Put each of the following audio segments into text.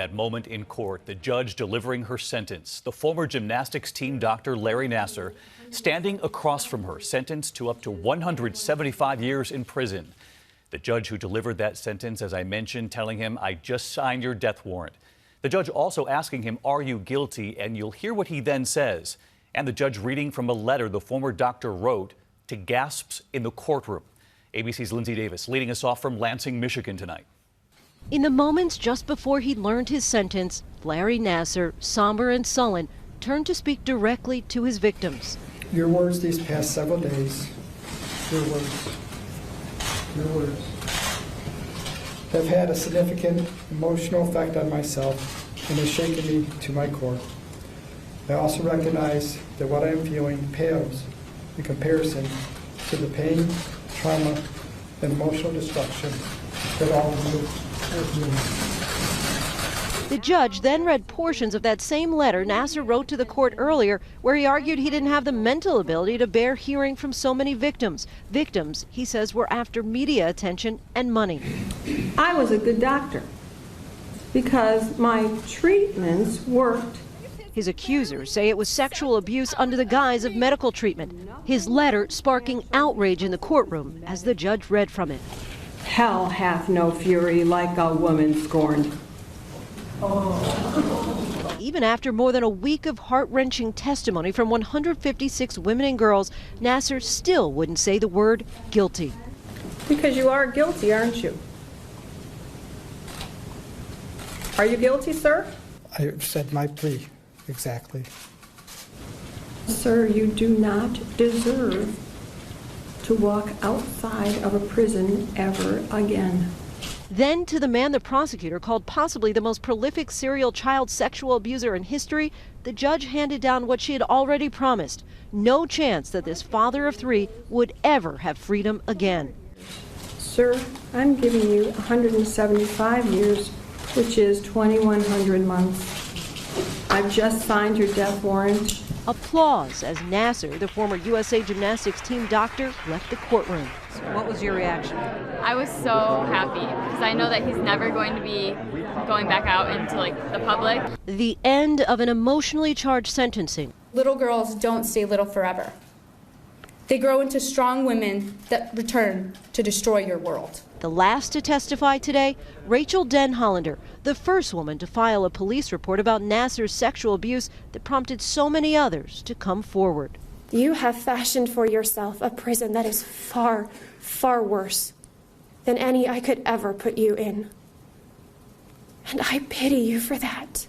That moment in court, the judge delivering her sentence. The former gymnastics team doctor, Larry Nassar, standing across from her, sentenced to up to 175 years in prison. The judge who delivered that sentence, as I mentioned, telling him, "I just signed your death warrant." The judge also asking him, "Are you guilty?" And you'll hear what he then says. And the judge reading from a letter the former doctor wrote to gasps in the courtroom. ABC's Lindsay Davis leading us off from Lansing, Michigan tonight. In the moments just before he learned his sentence, Larry Nassar, somber and sullen, turned to speak directly to his victims. Your words these past several days, your words, have had a significant emotional effect on myself and has shaken me to my core. I also recognize that what I am feeling pales in comparison to the pain, trauma, and emotional destruction that all of you have given. The judge then read portions of that same letter Nassar wrote to the court earlier, where he argued he didn't have the mental ability to bear hearing from so many victims. Victims, he says, were after media attention and money. I was a good doctor because my treatments worked. His accusers say it was sexual abuse under the guise of medical treatment. His letter sparking outrage in the courtroom as the judge read from it. Hell hath no fury like a woman scorned. Even after more than a week of heart-wrenching testimony from 156 women and girls, Nassar still wouldn't say the word guilty. Because you are guilty, aren't you? Are you guilty, sir? I said my plea, exactly. Sir, you do not deserve to walk outside of a prison ever again. Then to the man the prosecutor called possibly the most prolific serial child sexual abuser in history, the judge handed down what she had already promised: no chance that this father of three would ever have freedom again. Sir, I'm giving you 175 years, which is 2,100 months. I've just signed your death warrant. Applause as Nassar, the former USA Gymnastics team doctor, left the courtroom. What was your reaction? I was so happy because I know that he's never going to be going back out into the public. The end of an emotionally charged sentencing. Little girls don't stay little forever. They grow into strong women that return to destroy your world. The last to testify today, Rachel Denhollander, the first woman to file a police report about Nassar's sexual abuse that prompted so many others to come forward. You have fashioned for yourself a prison that is far, far worse than any I could ever put you in. And I pity you for that.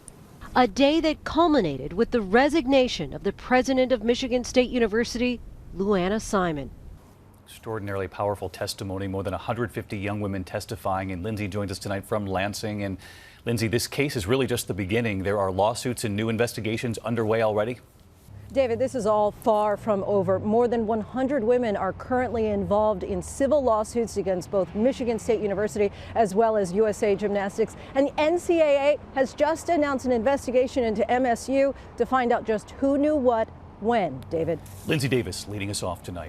A day that culminated with the resignation of the president of Michigan State University, Luana Simon. Extraordinarily powerful testimony, more than 150 young women testifying, and Lindsay joins us tonight from Lansing. And Lindsay, this case is really just the beginning. There are lawsuits and new investigations underway already. David, this is all far from over. More than 100 women are currently involved in civil lawsuits against both Michigan State University as well as USA Gymnastics. And the NCAA has just announced an investigation into MSU to find out just who knew what when. David. Lindsay Davis leading us off tonight.